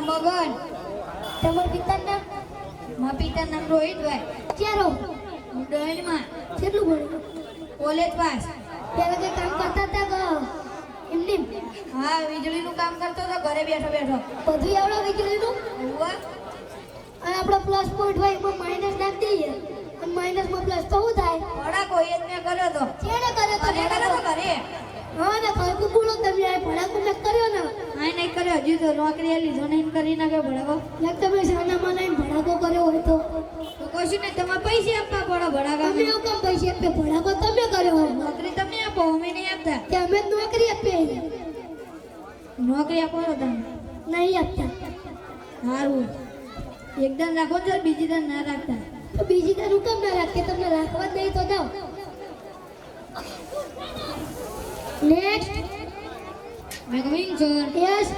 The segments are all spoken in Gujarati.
નામ મગન. તમારા પિતાનું નામ? મારા પિતાનું નામ રોહિતભાઈ. ક્યાં રહો? હું દહેણમાં. કેટલું ભણ્યું? College pass. પહેલા કઈ કામ કરતા હતા કે એમને? હા, વીજળીનું કામ કરતો હતો ઘરે બેઠો બેઠો. બધું આવડે વીજળીનું? ઉવા. અને આપણો પ્લસ પોઈન્ટ હોય એમાં માઇનસ નાખી દઈએ અને માઇનસમાં પ્લસ તો શું થાય? ભડાકો એ જ મેં કર્યો હતો. કેને કર્યો તો? તને કર્યો તો ઘરે. હા ને ખરકું બોલો તમે આ ભડાકો મેં કર્યો ને? હા, નહીં કર્યો. હજુ તો નોકરી લીધો નહીં કરી નાખ્યો ભડાકો. લાગ તમે સાનામાં નહીં ભડાકો કર્યો હોય તો કશું નહીં, તમારે પૈસા આપવા પડે ભડાકા. તમે એવું કામ પૈસા આપે? ભડાકો તમે કર્યો હોય. નોકરી તમે આપો, અમે નહીં આપતા. કે અમે જ નોકરી આપીએ? નોકરી આપો તો તમે નહીં આપતા. સારું. એકદમ રાખો છો, બીજી દન ના રાખતા. તો બીજી તારું કામ ના રાખે? તમને રાખવા જ નહીં તો જાઓ. નેક્સ્ટ. મેં coming sir. Yes.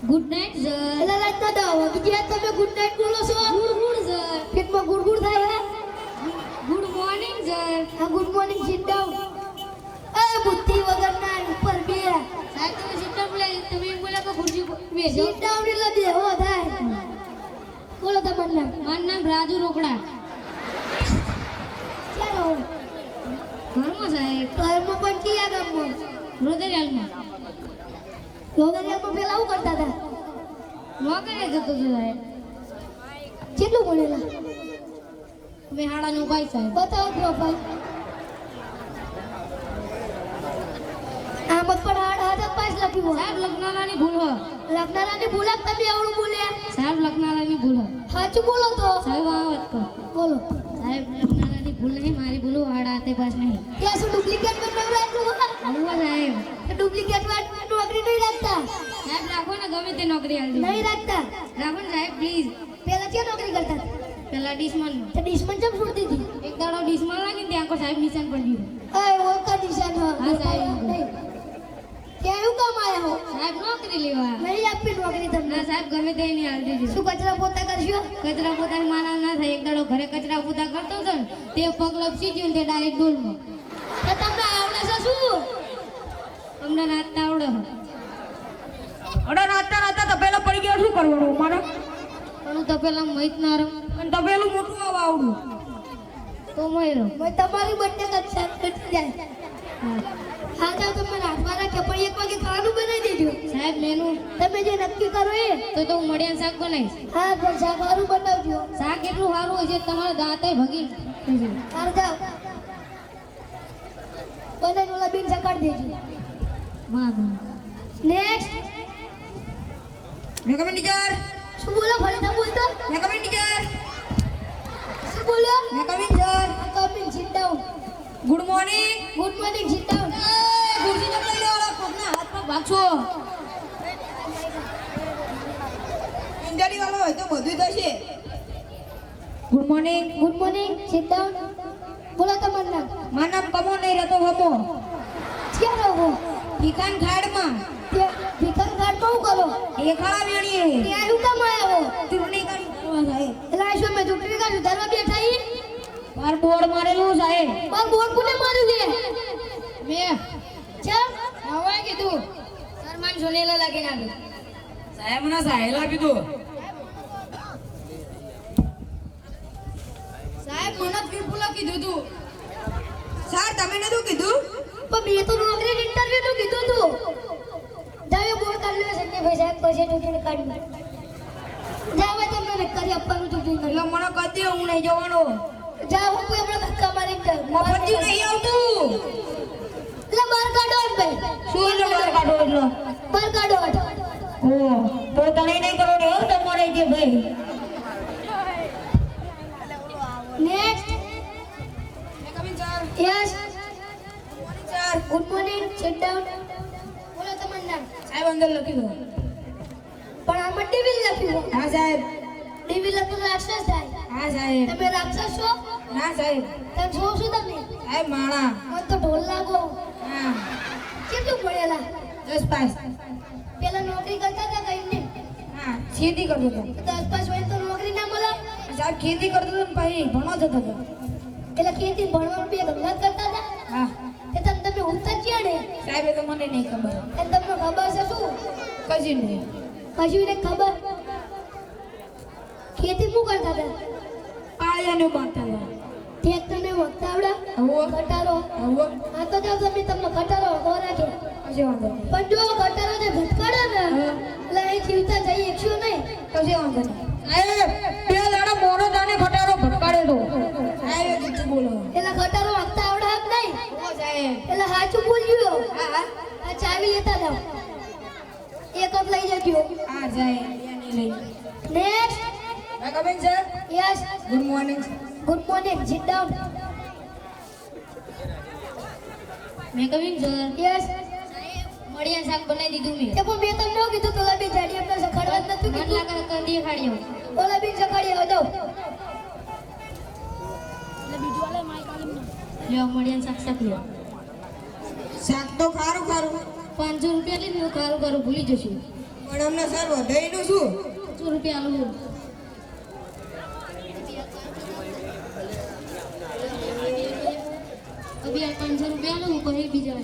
Good night sir. એલા રાત ના દાવ બીજી વાત તમે ગુડ નાઇટ બોલો છો? Good sir. પેટમાં ગુડગુડ થાય હે? Good morning sir. હા, ગુડ મોર્નિંગ. Sit down. એ બુદ્ધિ વગરના ઉપર બે. સાહેબ તમે સિસ્ટમ બોલે, તમે એમ બોલ્યા કે ખુરશી બેસો. સિટ ડાઉન એટલે બેહો થાય. બોલો તમારું નામ? મારું નામ રાજુ રોકડા. ક્યાં રહો? ઘરમાં સાહેબ. ઘરમાં પણ કયા ગામમાં? રોદરિયાલમાં. લોગરિયામાં પેલા શું કરતા હતા? નોકરીએ જતો હતો સાહેબ. કેટલું ભણેલા? મેં હાડાનું ભાઈ સાહેબ. બતાવો પ્રોફાઇલ. આમ પણ હાથ પાસ લખ્યું. સાહેબ લગ્નારાની ભૂલ હો. લગ્નારાની ભૂલા તમે આવડું બોલ્યા? સાહેબ લગ્નારાની ભૂલ હો. સાચું બોલો તો. સાહેબ આ વાત કહો. બોલો. સાહેબ લગ્નારાની ભૂલ નહીં, મારી ભૂલ હાડા હાથે પાસ નહીં. ત્યાં શું ડુપ્લિકેટ બનાવવા એટલું ખબર? હલવા સાહેબ. ડુપ્લિકેટ નોકરી નહીં રાખતા? સાહેબ રાખો ને ગમે તે નોકરી હાલજો. નહીં રાખતા? રાખો ને સાહેબ પ્લીઝ. પેલા ક્યાં નોકરી કરતા હતા? પેલા ડિશમન. તો ડિશમન ચમ છોડી દીધી? એક દાડો ડિશમન લાગી ને ત્યાં કો સાહેબ નિશાન પડ્યું. એ ઓકા નિશાન હા. હા, સાહેબ. ત્યાં એવું કામ આયા હો? સાહેબ નોકરી લેવા. નહીં આપી નોકરી તમને? ના સાહેબ ગમે તે નહીં હાલ દેજો. શું કચરા પોતા કરશો? કચરા પોતાની માનવ ના થાય. એક દાડો ઘરે કચરા પોતા કરતો હતો ને તે પગ લપસી ગયું ને તે ડાયરેક્ટ ડોલમાં. તો તમને આવડે છે શું? અમને નાચતા આવડે હો. અડા નાચતા નાચતા તપેલા પડી ગયા શું કરવાનું મારે? પણ હું તો પેલા મહિત ના રહું અને તપેલું મોટું આવવા આવડું. તો મય રહું. મેં તમારી બંને કચરા કરી જાય. હા જાઓ તમે રાતમાં રાખ્યા પણ 1 વાગે ખાવાનું બનાવી દેજો. સાહેબ મેનુ તમે જે નક્કી કરો એ. તો હું મળ્યા શાક બનાવીશ. હા પણ સારું બનાવજો. શાક એટલું સારું હોય છે તમારા દાંતે ભગી હાલ જાઓ. બનાવીને ઓલા બીન સકાડી દેજો. વાહ નેક્સ્ટ. મેં કમિંગ ટીચર. શું બોલો? ફરીથી બોલતો. મેં કમિંગ ટીચર. શું બોલો? મેં coming sir. Coming. Sit down. Good morning. Good morning. Sit down. ખુરશી તો લઈ લેવાળા પગના હાથ પગ ભાગશો. ઇન્ટરવ્યુ વાળો હોય તો બધું થશે. Good morning. Good morning. Sit down. બોલો તમારું નામ? મારું નામ કમો નહીં રહેતો હમો. ક્યાં રહો? ઠીકાન ખાડમાં. ત્યાં ભીખર ઘાટમાં શું કરો? એ ખાવા વેણીએ. ત્યાં શું કામ આવ્યા હો? ચૂંટણી કરી કરવા સાહેબ. એટલે આ શું મેં ચૂંટણી કાઢ્યું ધરવા બેઠા ઈ? માર બોર્ડ મારેલું સાહેબ. પણ બોર્ડ કોને માર્યું છે? મેં ચમ? હવે કીધું શરમાન સોનેલા લાગી નાખ્યું. સાહેબ ના સાહેલા કીધું. સાહેબ મને વિપુલા કીધું તું. સર તમે નતું કીધું? પણ મેં તો નોકરી ઇન્ટરવ્યુ નું કીધું તું. જાવ બોર્ડ કાઢી લો સંજયભાઈ સાહેબ પછી ચૂંટણી કાઢી. જાવ તમને કરી આપવાનું ચૂંટણી એટલે મને કહી દે હું નહીં જવાનો. જાવ હું હમણાં ધક્કા મારી જાઉં. મફતી નહીં આવતું. એટલે બહાર કાઢો ને ભાઈ. શું એટલે બહાર કાઢો એટલો? બહાર કાઢો. ઓ તો તને નહીં કરો ને હો તમારે જે ભાઈ. નેક્સ્ટ. મેં coming sir. Yes. Sir good morning. Sit down. બોલો તમારું નામ? સાહેબ અંદર લખી દો. પણ આમાં ડીવી લખ્યું. હા સાહેબ. ડીવી લખ્યું રાક્ષસ થાય. હા સાહેબ. તમે રાક્ષસ છો? ના સાહેબ. તમે છો શું તમે? સાહેબ માણા. મને તો ઢોલ લાગો. હા કેટલું ભણેલા? 10 પાસ. પેલા નોકરી કરતા હતા કઈ નહીં? હા ખેતી કરતો હતો. 10 પાસ હોય તો નોકરી ના મળે? સાહેબ ખેતી કરતો હતો ને પછી ભણવા જતો હતો. એટલે ખેતી ભણવાનું બે ગંગા કરતા હતા? હા તે તમે ઉઠતા ક્યાં ને? સાહેબ એ તો મને નહીં ખબર. એ તમને ખબર છે શું? કશી નહીં. કશું ને ખબર? ખેતી શું કરતા હતા? પાળિયાને બાંધતા હતા. ટ્રેક્ટર ને વખતા આવડે? હોવે. ઘટારો હોવે. આ તો જાવ તમે તમને ઘટારો વખો રાખે. કશી વાંધો નહીં. પણ જો ઘટારો ને ભટકાડે ને એટલે અહીં જીવતા જઈ એકશો નહીં. કશી વાંધો નહીં. સાહેબ બે દાડા મોરો દાને ખટારો ભટકાડે તો. સાહેબ જુઠ્ઠું બોલો. એટલે ઘટારો વખતા આવડે જ નહીં. ઓ સાહેબ. એટલે સાચું બોલ્યો. હા આ ચાવી લેતા જાવ. એક જ લઈ જજો. હા સાહેબ. નહીં લઈ. નેક્સ્ટ. મેં coming sir. Yes. Good morning. Good morning. Sit down. મેં કવિન સર યસ. મળ્યા શાક બનાવી દીધું મેં. એ પણ મેં તમને શું કીધું? પેલા બે જાડી આપણે સખાડવા જ નતું મન કીધું. લાગે કંદી ખાડ્યો. ઓલા બી સખાડી આવો જાઓ. લ્યો મળ્યા શાક શાક લ્યો. શાક તો ખારું ખારું. 500 રૂપિયા લઈને હું કારું કારું ભૂલી જશું. પણ અમને સર વધારીનું શું? 100 રૂપિયા આલું. અભી આ 500 રૂપિયા આલું હું કહી બીજા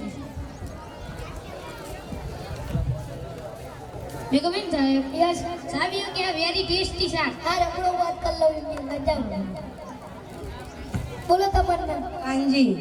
મેં કવિન સાહેબ યસ. સાહેબ કે વેરી ટેસ્ટી શાક. હા રમણો વાત કર લઉં ઇન્ડિયન જાઓ. બોલો તમારું નામ. કાંજી.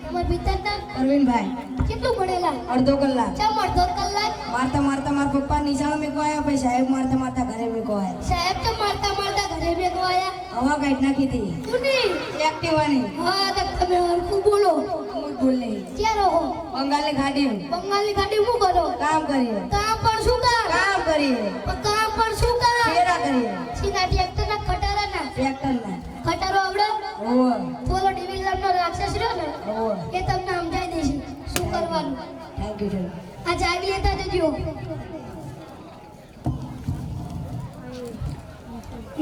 તમારા પિતાનું નામ? અરવિંદભાઈ. કેટલું ભણેલા? અડધો કલાક. ચમ અડધો કલાક? મારતા મારતા મારા પપ્પા નિશાળ મેકો આવ્યા, પછી સાહેબ મારતા મારતા ઘરે મેકો આવ્યા. સાહેબ તો મારતા મારતા ઘરે ભેગો આયા. હવા કાઢી નાખી હતી. કોની? એક્ટિવાની. હા તો તમે હરખું બોલો. હું જ બોલ નહીં. ક્યાં રહો? બંગાળી ગાડી. બંગાળી ગાડી શું કરો? કામ કરીએ. કામ પણ શું કામ? કામ કરીએ. કામ પણ શું કામ? ફેરા કરીએ. સીધા ટ્રેક્ટરના ખટારાના. ટ્રેક્ટરના. ખટારો આવડે? ઓવો. થોડો ડિવિઝનનો રાક્ષસ રહ્યો ને ઓવો. એ તમને સમજાઈ દેશે શું કરવાનું. Thank you. આ ચાવી લેતા જજો.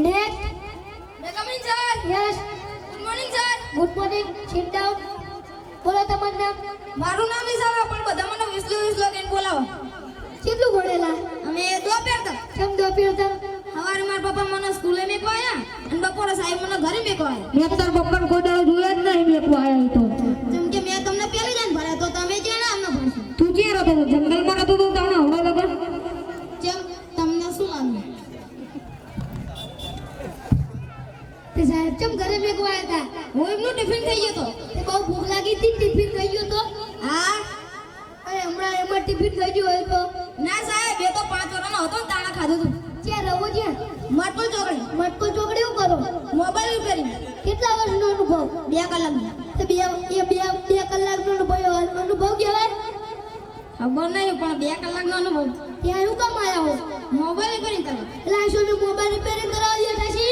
નેક્સ્ટ. મેં come in sir yes. Good morning sir. Good morning. Sit down. બોલો તમારું નામ. મારું નામ ઈસાવા પણ બધા મને વિસલો વિસલો કહીને બોલાવો. કેટલું ભણેલા? અમે દો પહેરતા. કેમ દો પીરતા? સવારે મારા પપ્પા મને સ્કૂલે મેકો આયા અને બપોરે સાહેબ મને ઘરે મેકો આયા. મેં તાર પપ્પાને કોઈ દાડો જોયા જ નહીં મેકો આવ્યો તો. જેમ કે મેં તમને પહેલી જાન ભર્યા તો તમે જેને અમને ભણશો. તું ક્યાં રહેતો હતો? જંગલમાં રહેતો તો તમને હવડા લગન. જેમ તમને શું લાગ્યું? તે સાહેબ કેમ ઘરે મેકો આવ્યા હતા? હું એમનું ટિફિન ખાઈ ગયો તો. તે બહુ ભૂખ લાગી હતી ટિફિન ખાઈ ગયો તો? હા. અરે હમણાં એમાં ટિફિન ખાઈ ગયો હોય તો? ના સાહેબ એ તો 5 વર્ષનો હતો ને તાણા ખાધું હતું. ક્યાં રહો જ્યાં? મટકુલ ચોકડી. મટકો ચોકડી શું કરો? Mobile repairing. કેટલા વર્ષનો અનુભવ? 2 કલાકનો. તે બે કલાકનો અનુભવ કહેવાય? ખબર નહીં પણ 2 કલાકનો અનુભવ. ત્યાં શું કામ આવ્યા હો? મોબાઈલ રિપેરિંગ કરે. એટલે આ શું મોબાઈલ રિપેરિંગ કરાવી દેતા છે?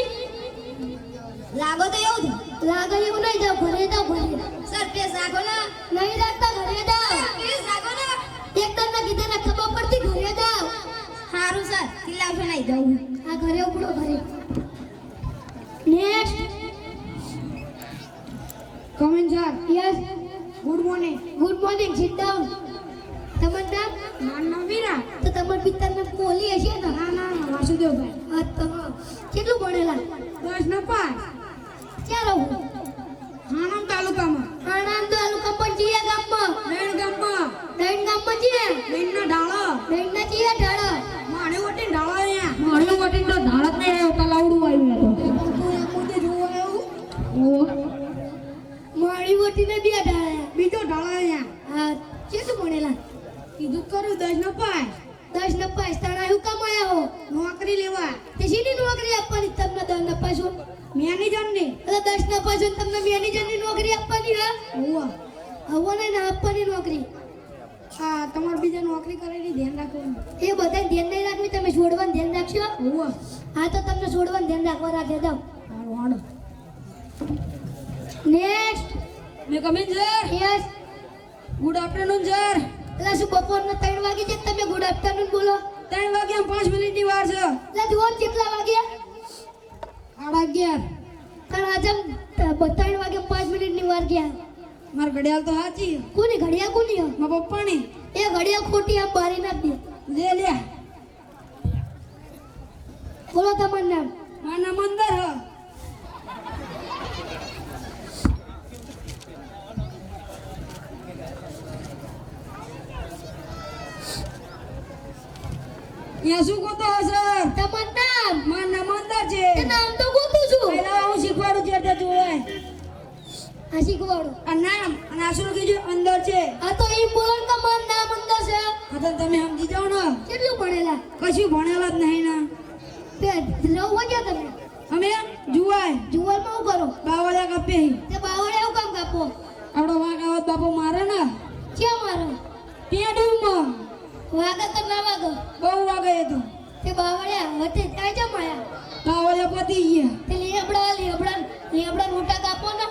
લાગો તો એવું છે. લાગે એવું નહીં. જાઓ ઘરે જાઓ ઘરે. સર પ્લીઝ રાખો ના. નહીં રાખતા ઘરે જાઓ. પ્લીઝ રાખો ના. એકદમ ના કીધા ના ખબર પડતી ઘરે જાઓ. સારું સર ચિલ્લાવશો નહીં જવું. આ ઘરે ઉપડો ઘરે. Next. Coming sir. Yes. Good morning. Good morning. Sit down. તમારું નામ? મારું નામ વીરા. તો તમારા પિતાનું નામ કોહલી હશે ને? ના ના વાસુદેવભાઈ. હા તો કેટલું ભણેલા? 10 ના 5. ક્યાં રહો? હાણમ તાલુકામાં. આણંદ તાલુકા પણ ચિયા ગામમાં? મેણ ગામમાં. દૈન ગામમાં ચિયા? મેણના ઢાળો. દૈનના ચિયા ઢાળા? માણે વટી ઢાળો અહીંયા. માણે વટી તો ઢાળ જ નહીં આવ્યો. કલાવડું આવ્યું માળી વટીને બે ઢાળા. બીજો ઢાળો અહીંયા. હા કેટલું ભણેલા? કીધું કરું 10 ના 5. 10 ને 5 તાણા શું કામ આયા હો? નોકરી લેવા. તે શીની નોકરી આપવાની તમને 10 ને 5? મેનેજરની. એટલે 10 ને 5 તમને મેનેજરની નોકરી આપવાની હા? હોવા. હવે ના આપવાની નોકરી. હા તમારે બીજા નોકરી કરેલી ધ્યાન રાખવાનું. એ બધા ધ્યાન નહીં રાખવી. તમે છોડવાનું ધ્યાન રાખશો? હોવા. હા તો તમને છોડવાનું ધ્યાન રાખવા રાખે જાઓ. હાલો હાલો. Next. May coming sir. Yes. Good afternoon sir. એટલે શું બપોરના 3 વાગે છે તમે ગુડ આફ્ટરનૂન બોલો? 3 વાગ્યા 5 મિનિટની વાર છે. એટલે જુઓ ને કેટલા વાગ્યા? 11:30. પણ આજે 3 વાગે 5 મિનિટની વાર ગયા. માર ઘડિયાળ તો સાચી. કોની ઘડિયાળ કોની હો? મારા પપ્પાની. એ ઘડિયાળ ખોટી આમ બારી નાખી દે. લે. બોલો તમારું નામ? મારું નામ અંદર હ. અહીંયા શું ગોતો હશે? તમારું નામ મારું નામ અંદર છે. તે નામ તો ગોતું છું પહેલા હું શીખવાડું છે તે જોવાય. આ શીખવાડો આ નામ અને આ શું લખ્યું છે? અંદર છે. આ તો એમ બોલો કે મારું નામ અંદર છે આ તો તમે સમજી જાઓ ને. કેટલું ભણેલા કશું ભણેલા જ નહીં ને. બે લવ ગયા તમે અમે જુવાય જુવારમાં હું કરો બાવળા કાપે. તે બાવળે એવું કામ કાપો આપણો વાઘ આવત બાપો મારે ને ક્યાં મારો પેડુમાં વાગા તો ના વાગો બહુ વાગે તો તે બાવળ્યા વચ્ચે કાંઈ જમાયા બાવળા પતી ગયા. તે લીબડા મોટા કાપો ને